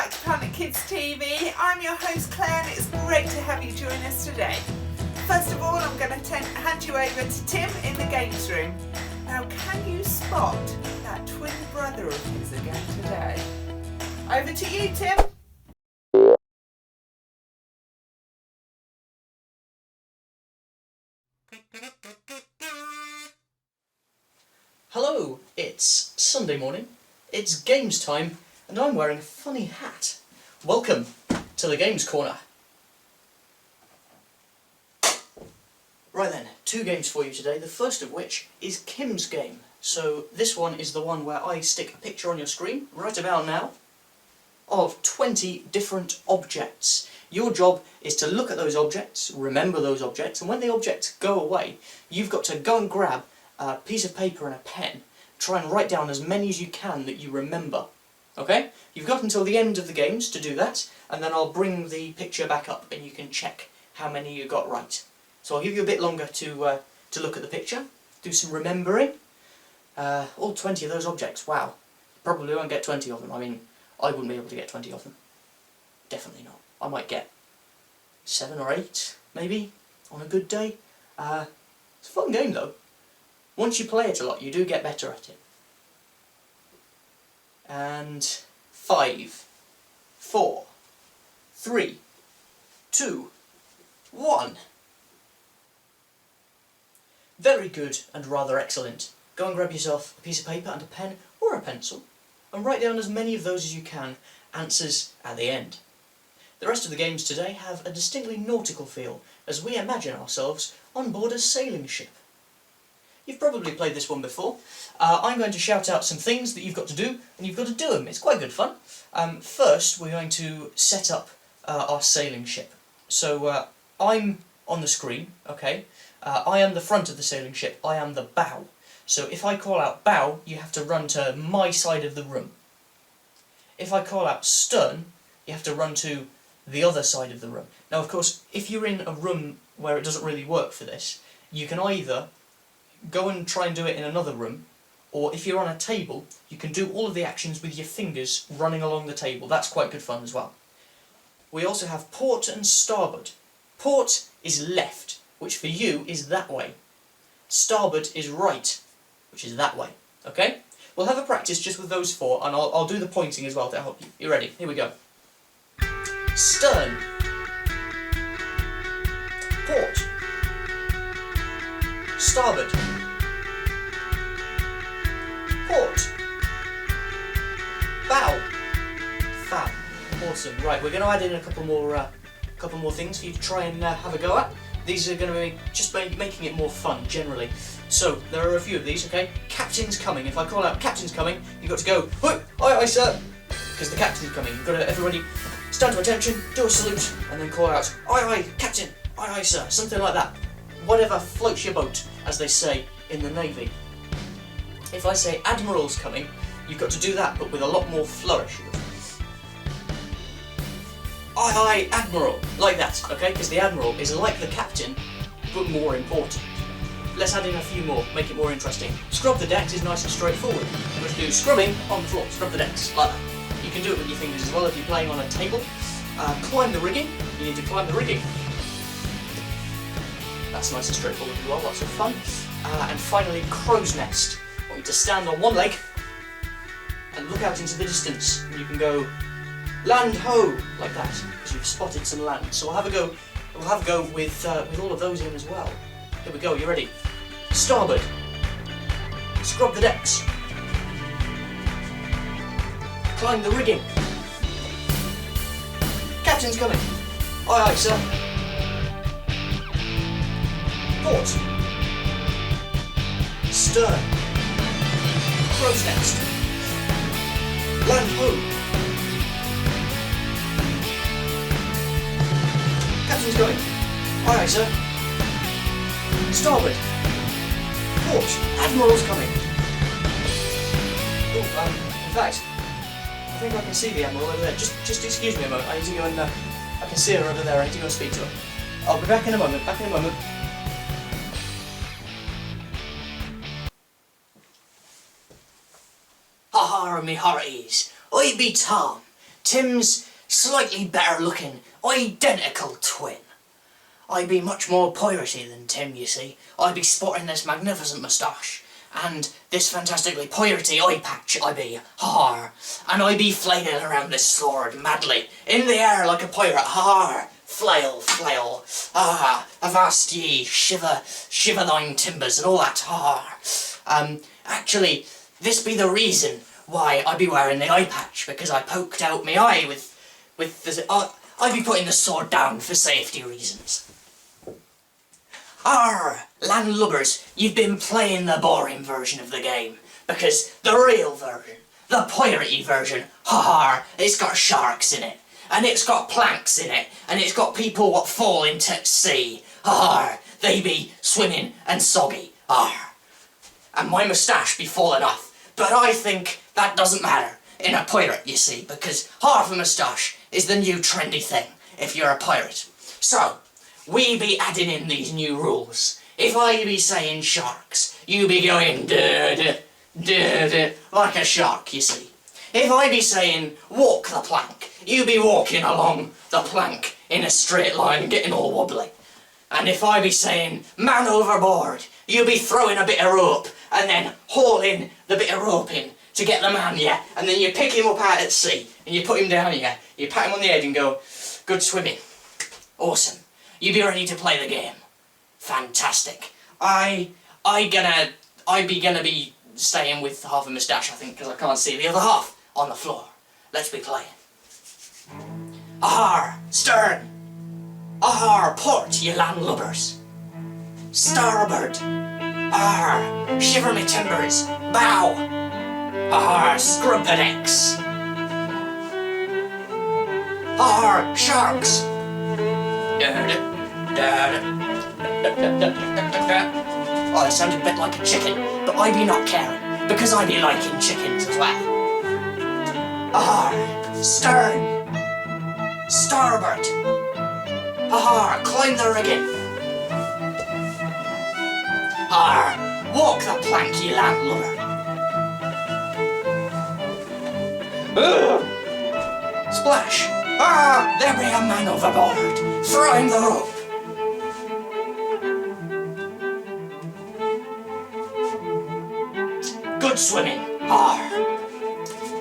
back to Planet Kids TV. I'm your host Claire and it's great to have you join us today. First of all, I'm going to hand you over to Tim in the games room. Now, can you spot that twin brother of his again today? Over to you, Tim. Hello, it's Sunday morning, it's games time, and I'm wearing a funny hat. Welcome to the Games Corner. Right then, 2 games for you today, the first of which is Kim's game. So this one is the one where I stick a picture on your screen, right about now, of 20 different objects. Your job is to look at those objects, remember those objects, and when the objects go away, you've got to go and grab a piece of paper and a pen, try and write down as many as you can that you remember. Okay? You've got until the end of the games to do that, and then I'll bring the picture back up and you can check how many you got right. So I'll give you a bit longer to look at the picture, do some remembering. All 20 of those objects, wow. Probably won't get 20 of them. I mean, I wouldn't be able to get 20 of them. Definitely not. I might get 7 or 8, maybe, on a good day. It's a fun game though. Once you play it a lot, you do get better at it. And 5, 4, 3, 2, 1. Very good and rather excellent. Go and grab yourself a piece of paper and a pen or a pencil and write down as many of those as you can, answers at the end. The rest of the games today have a distinctly nautical feel as we imagine ourselves on board a sailing ship. You've probably played this one before. I'm going to shout out some things that you've got to do, and you've got to do them. It's quite good fun. First, we're going to set up our sailing ship. So I'm on the screen, okay? I am the front of the sailing ship. I am the bow. So if I call out bow, you have to run to my side of the room. If I call out stern, you have to run to the other side of the room. Now, of course, if you're in a room where it doesn't really work for this, you can either go and try and do it in another room, or if you're on a table, you can do all of the actions with your fingers running along the table. That's quite good fun as well. We also have port and starboard. Port is left, which for you is that way. Starboard is right, which is that way. Okay? We'll have a practice just with those 4, and I'll do the pointing as well to help you. You ready? Here we go. Stern. Port. Starboard. Port. Bow. Fab. Awesome. Right, we're going to add in a couple more things for you to try and have a go at. These are going to be just making it more fun, generally. So, there are a few of these, okay? Captain's coming. If I call out Captain's coming, you've got to go, "Hoi, aye, aye, sir," because the Captain's coming. You've got to, everybody, stand to attention, do a salute, and then call out, "Aye, aye, Captain, aye, aye, sir," something like that. Whatever floats your boat, as they say in the Navy. If I say Admiral's coming, you've got to do that, but with a lot more flourish. Aye, aye, Admiral, like that, okay? Because the Admiral is like the Captain, but more important. Let's add in a few more, make it more interesting. Scrub the decks is nice and straightforward. I'm going to do scrubbing on the floor, scrub the decks, like that. You can do it with your fingers as well if you're playing on a table. Climb the rigging, you need to climb the rigging. That's nice and straightforward as well, lots of fun. And finally, crow's nest. I want you to stand on one leg and look out into the distance. And you can go, "Land ho!" like that, because you've spotted some land. So we'll have a go with all of those in as well. Here we go, you ready? Starboard. Scrub the decks. Climb the rigging. Captain's coming. Aye, aye, sir. Port. Stern. Crow's nest. Land ho. Captain's going. Aye, aye, sir. Starboard. Port. Admiral's coming. Oh, in fact, I think I can see the Admiral over there. Just excuse me a moment. I need to go and I can see her over there. I need to go and speak to her. I'll be back in a moment. Back in a moment. Ha ha, me hearties. I be Tom. Tim's slightly better looking, identical twin. I be much more piratey than Tim, you see. I be sporting this magnificent moustache, and this fantastically piratey eye patch I be, ha, and I be flailing around this sword madly, in the air like a pirate, ha, flail, flail, avast ye, shiver, shiver thine timbers, and all that, ha. Actually, this be the reason why I be wearing the eye patch, because I poked out my eye with the, I be putting the sword down for safety reasons. Landlubbers, you've been playing the boring version of the game, because the real version, the piratey version, it's got sharks in it, and it's got planks in it, and it's got people what fall into sea, they be swimming and soggy, and my moustache be falling off, but I think that doesn't matter in a pirate, you see, because half a moustache is the new trendy thing if you're a pirate. So, we be adding in these new rules. If I be saying sharks, you be going duh, duh, duh, like a shark, you see. If I be saying walk the plank, you be walking along the plank in a straight line, getting all wobbly. And if I be saying man overboard, you be throwing a bit of rope and then hauling the bit of rope in to get the man, yeah, and then you pick him up out at sea and you put him down, yeah, you pat him on the head and go, good swimming, awesome. You be ready to play the game. Fantastic. I be gonna be staying with half a moustache, I think, because I can't see the other half on the floor. Let's be playing. Stern. Port, ye landlubbers. Starboard. Shiver me timbers. Bow. Scrub the decks. Sharks. Oh, that sounded a bit like a chicken, but I be not caring, because I be liking chickens as well. Stern. Starboard. Climb the rigging. Walk the plank, ye landlubber. Splash. There be a man overboard. Throw him the rope. Good swimming.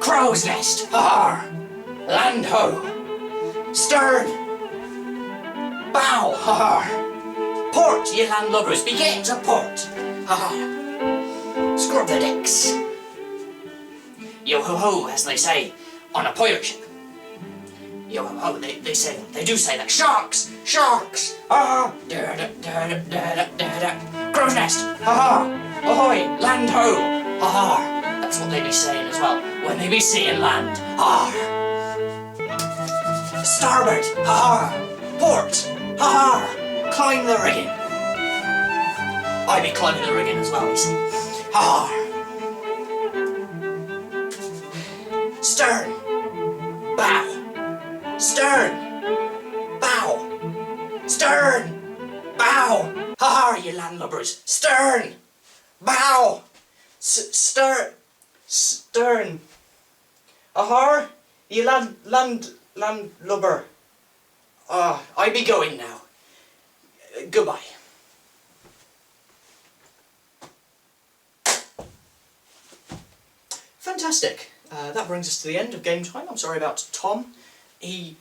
Crow's nest. Land ho. Stern. Bow. Port, ye landlubbers. Be getting to port. Scrub the decks. Yo ho ho, as they say on a pirate ship. Yo ho ho, they do say that. Sharks! Sharks! Crow's nest! Ahoy! Land ho! That's what they be saying as well, when they be seeing land. Starboard! Port! Climb the rigging. I be climbing the rigging as well, you see. Stern! Bow! Stern! Bow! Stern! Bow! You landlubbers! Stern! Bow! Stern! You landlubber. I be going now. Goodbye. Fantastic. That brings us to the end of game time. I'm sorry about Tom. He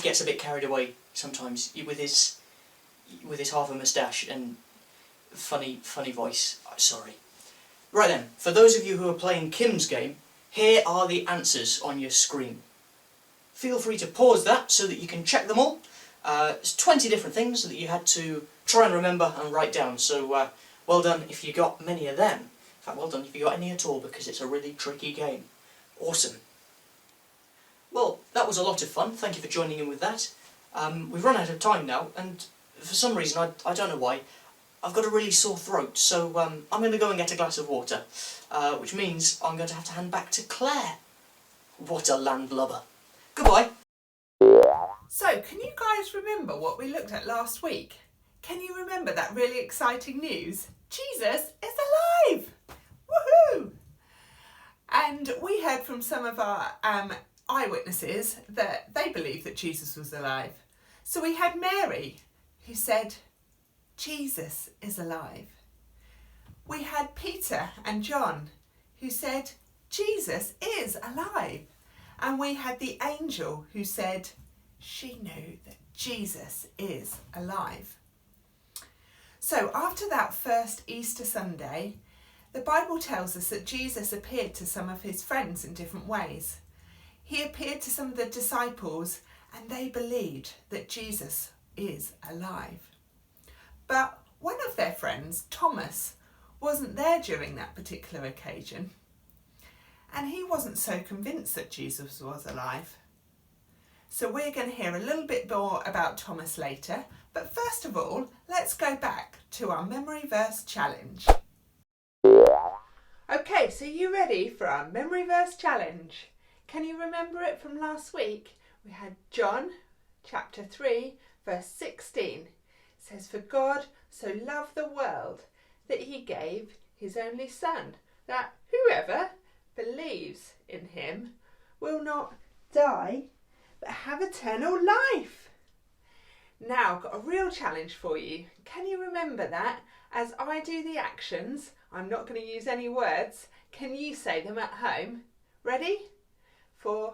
gets a bit carried away sometimes with his half a moustache and funny voice. Sorry. Right then, for those of you who are playing Kim's game, here are the answers on your screen. Feel free to pause that so that you can check them all. There's 20 different things that you had to try and remember and write down, so well done if you got many of them. In fact, well done if you got any at all, because it's a really tricky game. Awesome. Well, that was a lot of fun. Thank you for joining in with that. We've run out of time now, and for some reason, I don't know why, I've got a really sore throat, so I'm going to go and get a glass of water, which means I'm going to have to hand back to Claire. What a landlubber. Goodbye. So, can you guys remember what we looked at last week? Can you remember that really exciting news? Jesus is alive! Woohoo! And we heard from some of our eyewitnesses that they believed that Jesus was alive. So we had Mary, who said, Jesus is alive. We had Peter and John, who said, Jesus is alive. And we had the angel who said, she knew that Jesus is alive. So after that first Easter Sunday, the Bible tells us that Jesus appeared to some of his friends in different ways. He appeared to some of the disciples and they believed that Jesus is alive. But one of their friends, Thomas, wasn't there during that particular occasion. And he wasn't so convinced that Jesus was alive. So we're going to hear a little bit more about Thomas later. But first of all, let's go back to our memory verse challenge. Okay, so you ready for our memory verse challenge? Can you remember it from last week? We had John chapter 3 verse 16. It says, for God so loved the world that he gave his only son, that whoever believes in him will not die but have eternal life. Now I've got a real challenge for you. Can you remember that? As I do the actions, I'm not going to use any words. Can you say them at home? Ready? 4.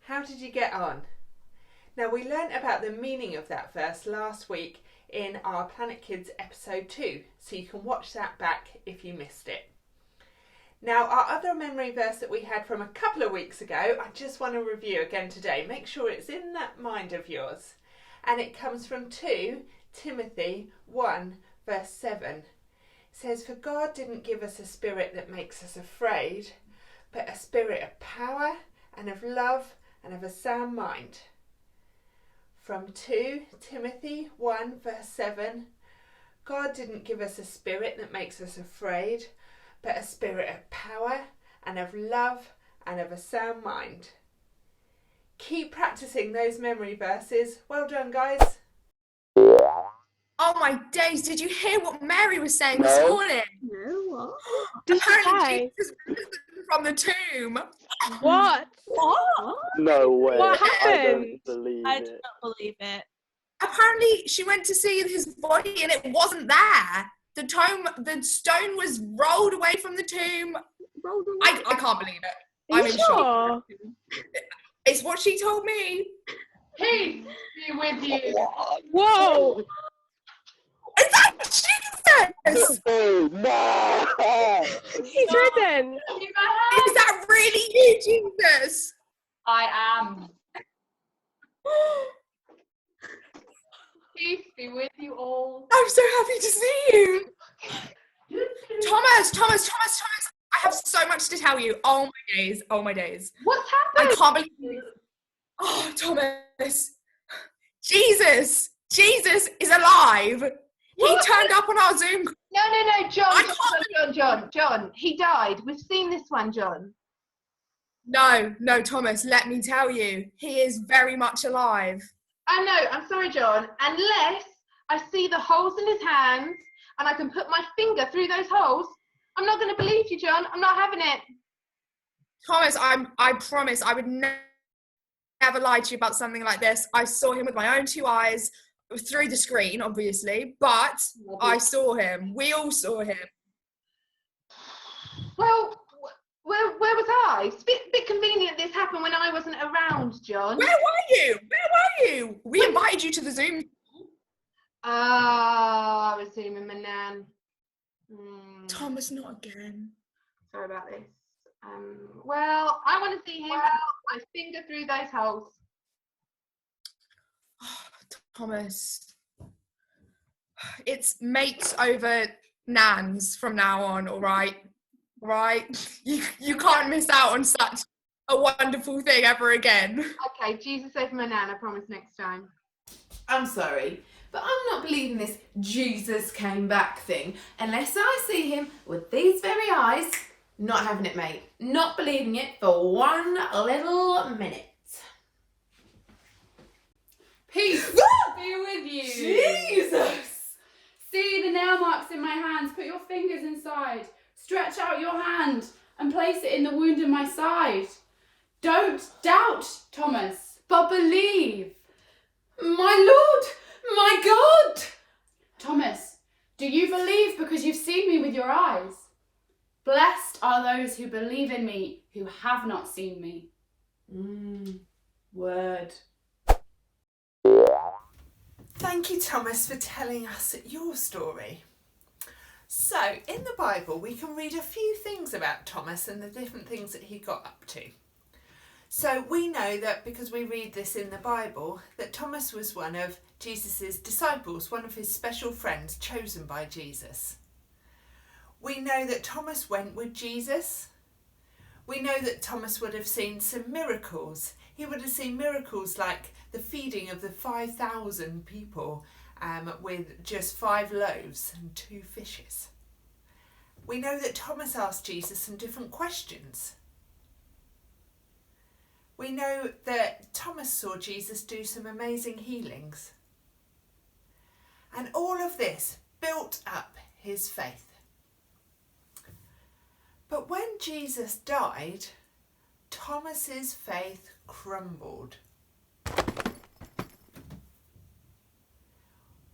How did you get on? Now we learnt about the meaning of that verse last week in our Planet Kids episode 2, so you can watch that back if you missed it. Now our other memory verse that we had from a couple of weeks ago, I just want to review again today. Make sure it's in that mind of yours. And it comes from 2 Timothy 1 verse 7. It says, for God didn't give us a spirit that makes us afraid, but a spirit of power and of love and of a sound mind. From 2 Timothy 1 verse 7, God didn't give us a spirit that makes us afraid, but a spirit of power and of love and of a sound mind. Keep practicing those memory verses. Well done, guys. Oh my days, did you hear what Mary was saying this morning? No, what? Apparently Jesus was risen from the tomb. What? No way. What I happened? don't believe I do it. not believe it. Apparently she went to see his body and it wasn't there. The stone was rolled away from the tomb. Rolled away. I can't believe it. Are I'm you in shock. sure? It's what she told me. Peace be with you. Whoa! Is that Jesus? Oh, no! He's risen! Is that really you, Jesus? I am. Peace be with you all. I'm so happy to see you. Thomas. I have so much to tell you. Oh my days. What's I happened? can't believe it. Oh, Thomas. Jesus is alive. He turned up on our Zoom. No, I John. He died. We've seen this one, John. No, Thomas, let me tell you. He is very much alive. I know. I'm sorry, John. Unless I see the holes in his hands and I can put my finger through those holes, I'm not going to believe you, John. I'm not having it. Thomas, I promise I would never lie to you about something like this. I saw him with my own 2 eyes, through the screen, obviously, but I saw him. We all saw him. Well, where was I? It's a bit convenient this happened when I wasn't around, John. Where were you? We invited you to the Zoom. I was Zooming my nan. Thomas, not again. Sorry about this. Well, I want to see him. My finger through those holes. Thomas, it's mates over nans from now on, all right? Right? You can't miss out on such a wonderful thing ever again. Okay, Jesus over my nan, I promise next time. I'm sorry, but I'm not believing this Jesus came back thing unless I see him with these very eyes. Not having it, mate. Not believing it for one little minute. my hands. Put your fingers inside. Stretch out your hand and place it in the wound in my side. Don't doubt, Thomas, but believe. My Lord, my God. Thomas, do you believe because you've seen me with your eyes? Blessed are those who believe in me, who have not seen me. Word. Thank you, Thomas, for telling us your story. So, in the Bible, we can read a few things about Thomas and the different things that he got up to. So we know that because we read this in the Bible, that Thomas was one of Jesus' disciples, one of his special friends chosen by Jesus. We know that Thomas went with Jesus. We know that Thomas would have seen some miracles. He would have seen miracles like the feeding of the 5,000 people with just 5 loaves and 2 fishes. We know that Thomas asked Jesus some different questions. We know that Thomas saw Jesus do some amazing healings. And all of this built up his faith. But when Jesus died, Thomas's faith crumbled.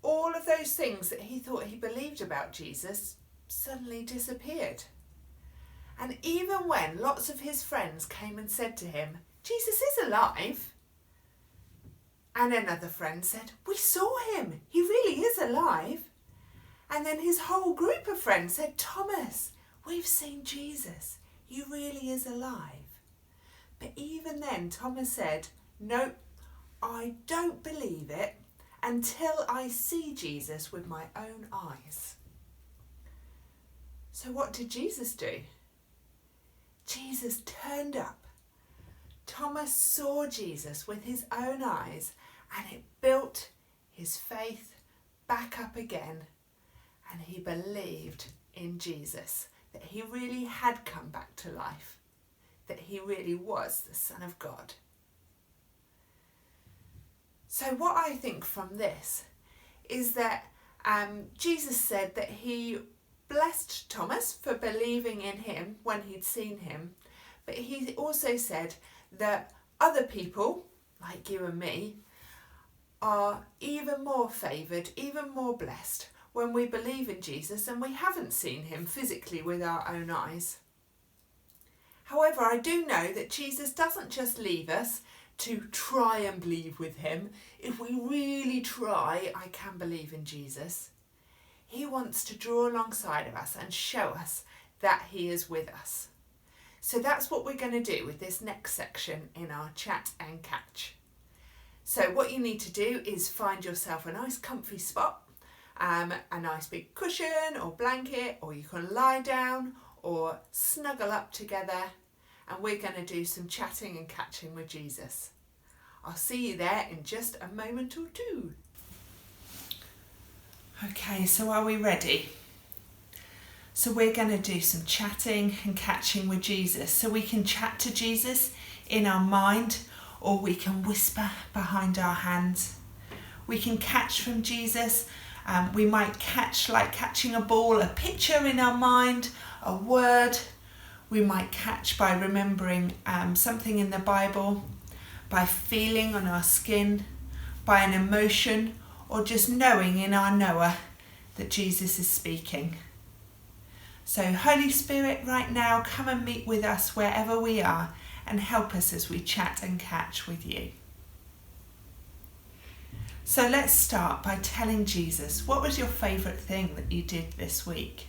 All of those things that he thought he believed about Jesus suddenly disappeared. And even when lots of his friends came and said to him, Jesus is alive. And another friend said, we saw him. He really is alive. And then his whole group of friends said, Thomas, we've seen Jesus. He really is alive. But even then, Thomas said, nope, I don't believe it until I see Jesus with my own eyes. So what did Jesus do? Jesus turned up. Thomas saw Jesus with his own eyes, and it built his faith back up again, and he believed in Jesus, that he really had come back to life, that he really was the Son of God. So what I think from this is that Jesus said that he blessed Thomas for believing in him when he'd seen him, but he also said that other people, like you and me, are even more favoured, even more blessed when we believe in Jesus and we haven't seen him physically with our own eyes. However, I do know that Jesus doesn't just leave us to try and believe with him. If we really try, I can believe in Jesus. He wants to draw alongside of us and show us that he is with us. So that's what we're going to do with this next section in our chat and catch. So what you need to do is find yourself a nice comfy spot, a nice big cushion or blanket, or you can lie down or snuggle up together, and we're going to do some chatting and catching with Jesus. I'll see you there in just a moment or two. Okay, so are we ready? So we're going to do some chatting and catching with Jesus. So we can chat to Jesus in our mind, or we can whisper behind our hands. We can catch from Jesus. We might catch, like catching a ball, a picture in our mind, a word. We might catch by remembering something in the Bible, by feeling on our skin, by an emotion, or just knowing in our knower that Jesus is speaking. So Holy Spirit, right now, come and meet with us wherever we are and help us as we chat and catch with you. So let's start by telling Jesus, what was your favourite thing that you did this week?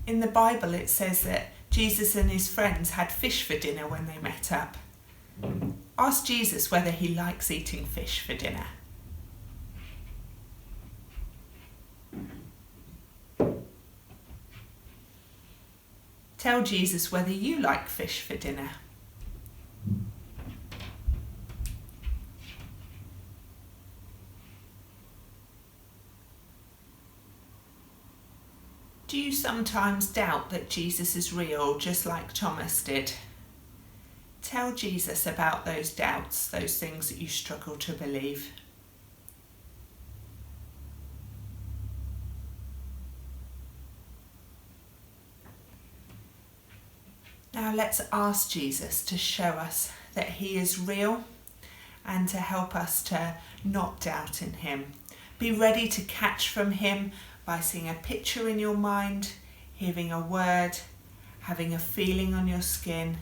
In the Bible it says that Jesus and his friends had fish for dinner when they met up. Ask Jesus whether he likes eating fish for dinner. Tell Jesus whether you like fish for dinner. Do you sometimes doubt that Jesus is real, just like Thomas did? Tell Jesus about those doubts, those things that you struggle to believe. Now let's ask Jesus to show us that he is real and to help us to not doubt in him. Be ready to catch from him by seeing a picture in your mind, hearing a word, having a feeling on your skin,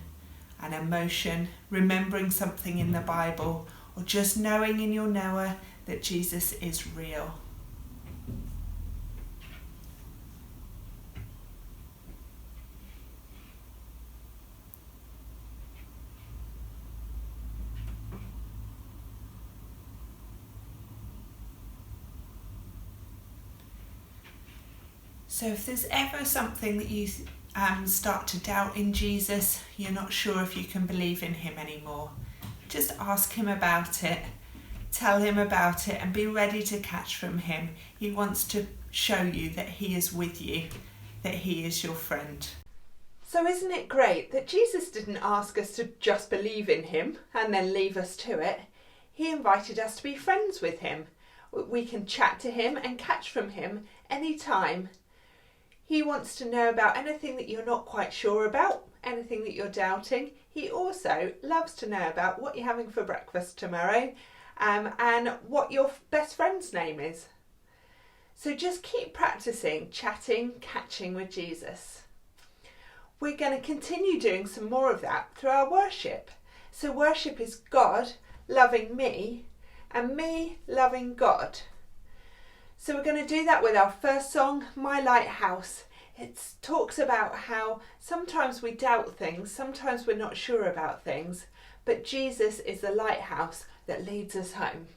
an emotion, remembering something in the Bible, or just knowing in your knower that Jesus is real. So if there's ever something that you start to doubt in Jesus, you're not sure if you can believe in him anymore, just ask him about it, tell him about it, and be ready to catch from him. He wants to show you that he is with you, that he is your friend. So isn't it great that Jesus didn't ask us to just believe in him and then leave us to it? He invited us to be friends with him. We can chat to him and catch from him anytime. He wants to know about anything that you're not quite sure about, anything that you're doubting. He also loves to know about what you're having for breakfast tomorrow and what your best friend's name is. So just keep practicing chatting, catching with Jesus. We're going to continue doing some more of that through our worship. So worship is God loving me and me loving God. So we're going to do that with our first song, My Lighthouse. It talks about how sometimes we doubt things, sometimes we're not sure about things, but Jesus is the lighthouse that leads us home.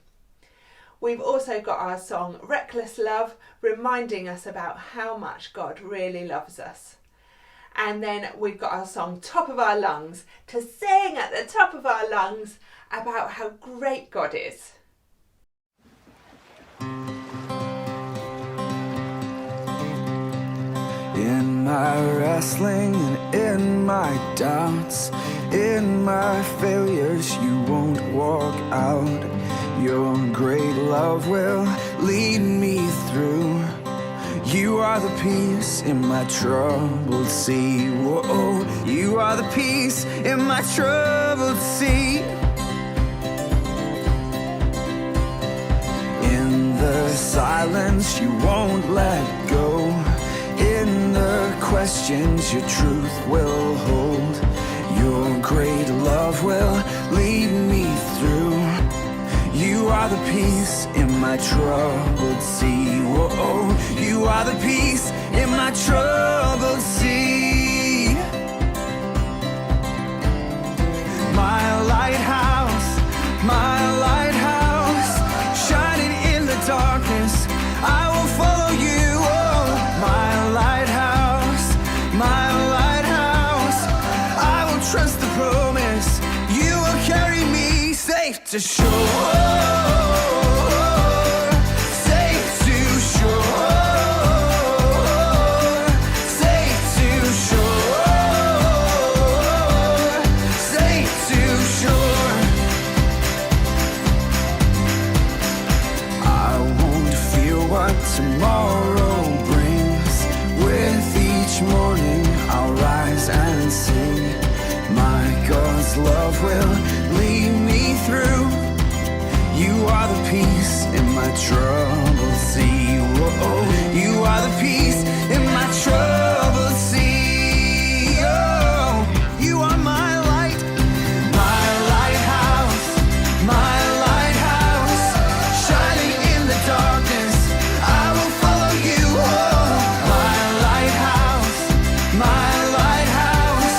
We've also got our song, Reckless Love, reminding us about how much God really loves us. And then we've got our song, Top of Our Lungs, to sing at the top of our lungs about how great God is. In my wrestling and in my doubts, in my failures, you won't walk out. Your great love will lead me through. You are the peace in my troubled sea. Whoa, you are the peace in my troubled sea. In the silence, you won't let go. In the questions, your truth will hold. Your great love will lead me through. You are the peace in my troubled sea. Whoa, you are the peace in my troubled sea. My lighthouse, shining in the darkness, I will follow you. Oh, my lighthouse, I will trust the promise. You will carry me safe to shore. Safe to shore. Safe to shore. Safe to shore. I won't fear what tomorrow brings. With each morning I'll rise and sing. My God's love will lead me through. You are the peace in my troubled sea. Whoa, you are the peace in my troubled sea. Oh, you are my light, my lighthouse, shining in the darkness. I will follow you. Oh, my lighthouse,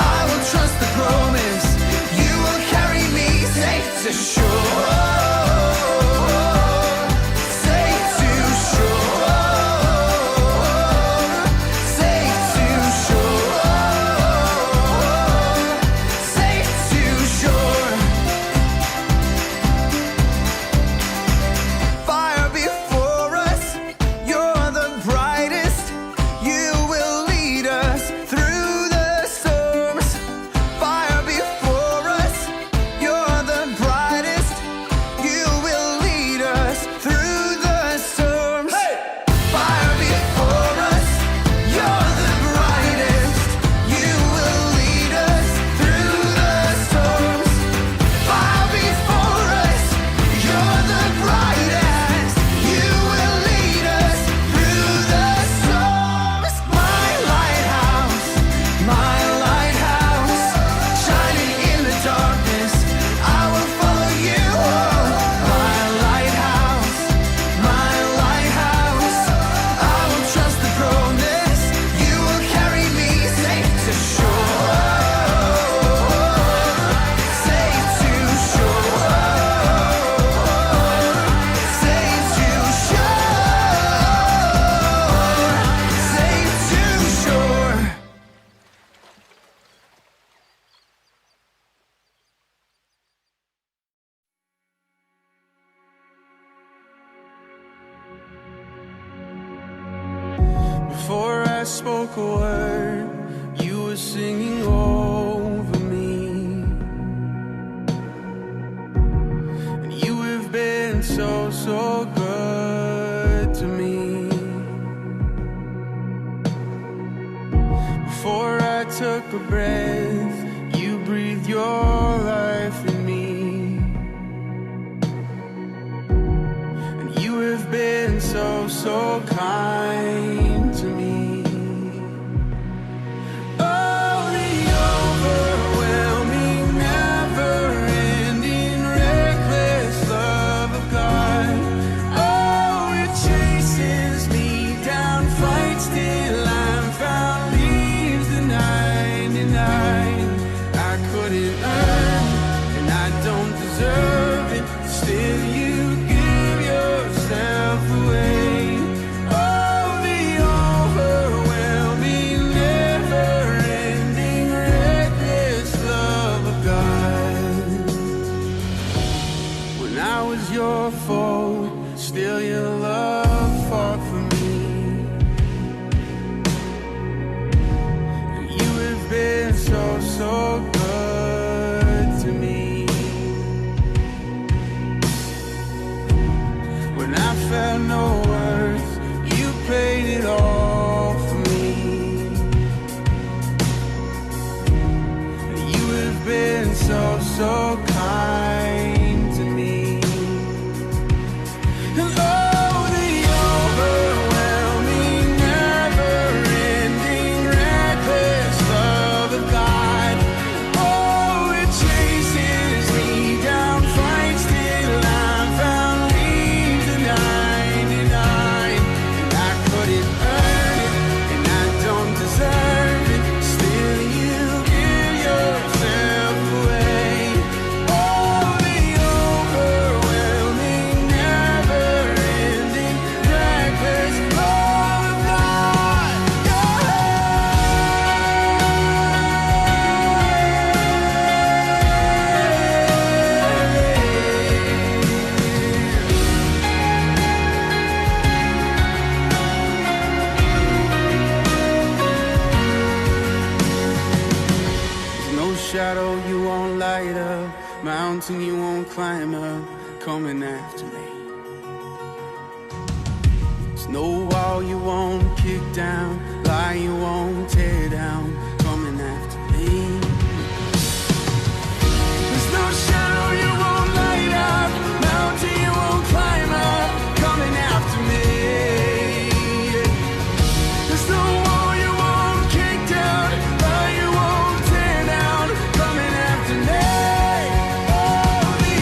I will trust the promise. You will carry me safe to shore. Safe to Before I spoke a word, you were singing over me. And you have been so, so good to me. Before I took a breath, you breathed your life in me. And you have been so, so kind to me. Oh, the overwhelming, never-ending, reckless love of God. Oh, it chases me down, fights till I'm found, leaves the 99. I couldn't earn and I don't deserve it, still you give yourself away. Oh, the overwhelming, never-ending, reckless love of God. When I was your foe, still your love fought for me. And you have been so, so good to me. When I felt no worth, you paid it all for me. And you have been so, so kind to me. And oh, the overwhelming, never-ending, reckless love of God. Oh, it chases me down, fights till I'm found, leaves the 99. And I couldn't earn it, and I don't deserve it, still you give yourself away. Oh, the overwhelming, never-ending, reckless love of God. There's no shadow you won't light up, mountain you won't climb up, coming after me. There's no wall you won't kick down, lie you won't tear down, coming after me. There's no shadow you won't light up, mountain you won't climb up, coming after me. There's no wall you won't kick down, lie you won't tear down, coming after me. Oh, the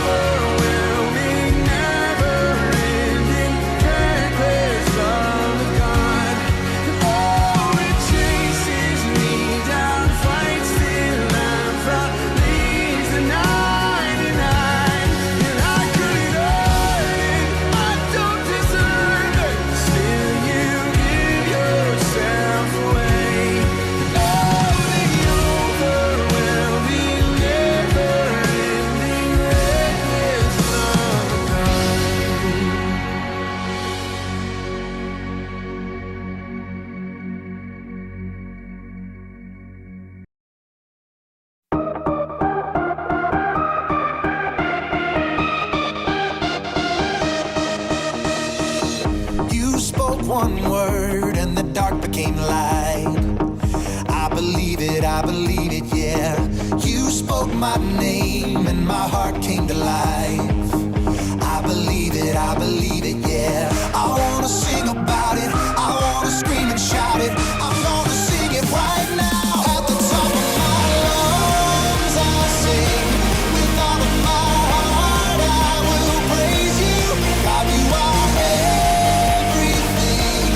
overwhelming, never-ending, reckless love of God. Oh, it chases me down, fights till I'm found, leaves the 99. And I couldn't earn it, I don't deserve it, still you give yourself away. Oh, the overwhelming, never-ending, reckless love of God. You spoke one word and the dark became light. I believe it, yeah. You spoke my name and my heart came to life. I believe it, yeah. I wanna sing about it, I wanna scream and shout it. I'm gonna sing it right now. At the top of my lungs I sing, with all of my heart I will praise you. God, you are everything.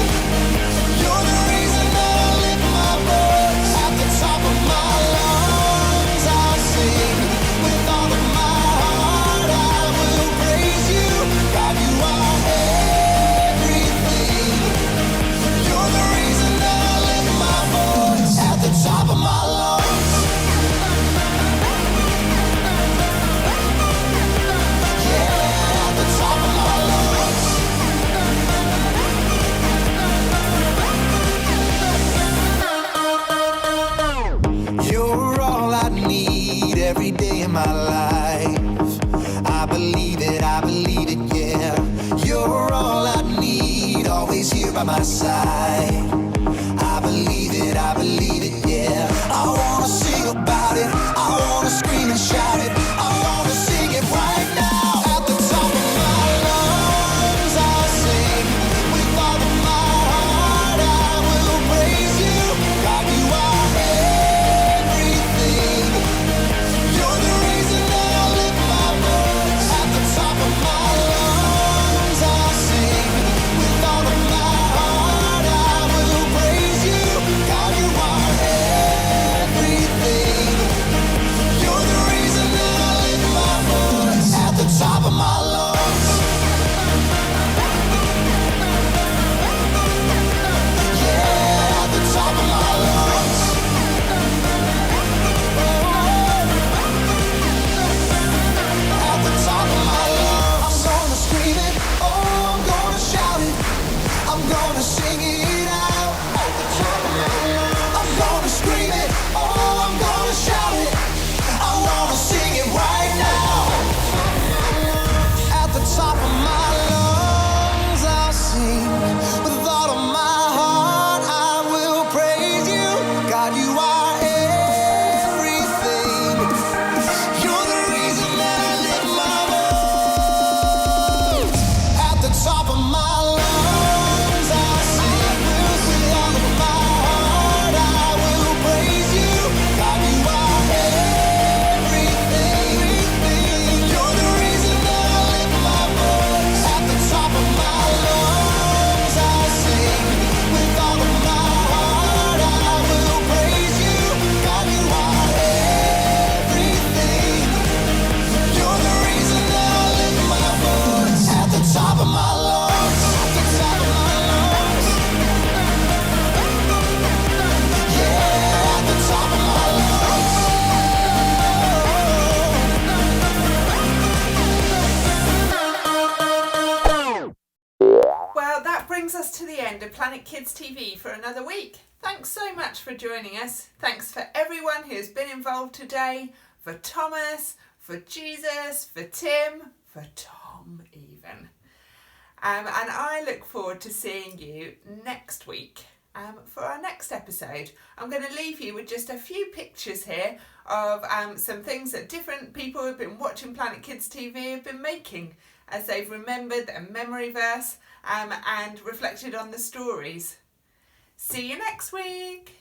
You're the reason that I lift my voice. At the top of my lungs I sing, with all of my heart I my life. I believe it, yeah. You're all I need, always here by my side. I believe it, yeah. I wanna sing about it, I wanna scream and shout it, I wanna sing it right now. At the top of my lungs I'll sing, with all of my heart I will praise you. God, you are everything. You're the reason that I lift my voice. At the top of my lungs I'll sing, with all of my heart I will praise you. God, you are everything. You're the reason that I lift my voice. At the top of my lungs. Yeah, at the top of my lungs. At the top of my lungs. I'm gonna scream it, oh, I'm gonna shout it, I'm gonna sing it out. At the top of my lungs. I'm gonna scream it, oh, I'm gonna shout it, I wanna sing it right now. At the top of my lungs I'll sing, with all of my heart I will praise you. God, you are everything. You're the reason that I lift my voice. At the top of my lungs I'll sing, with all of my heart I will praise you. God, you are everything. You're the reason that I lift my voice. At the top of my lungs I'll sing, with all of my heart I will praise you. God, you are everything. You're the reason that I lift my voice. At the top of my lungs. At the top of my lungs. Yeah, at the top of my lungs. Well, that brings us to the end of Planet Kids TV for another week. Thanks so much for joining us. Thanks for everyone who's been involved today, for Thomas, for Jesus, for Tim, for Tom even. And I look forward to seeing you next week for our next episode. I'm going to leave you with just a few pictures here of some things that different people who've been watching Planet Kids TV have been making as they've remembered their memory verse and reflected on the stories. See you next week.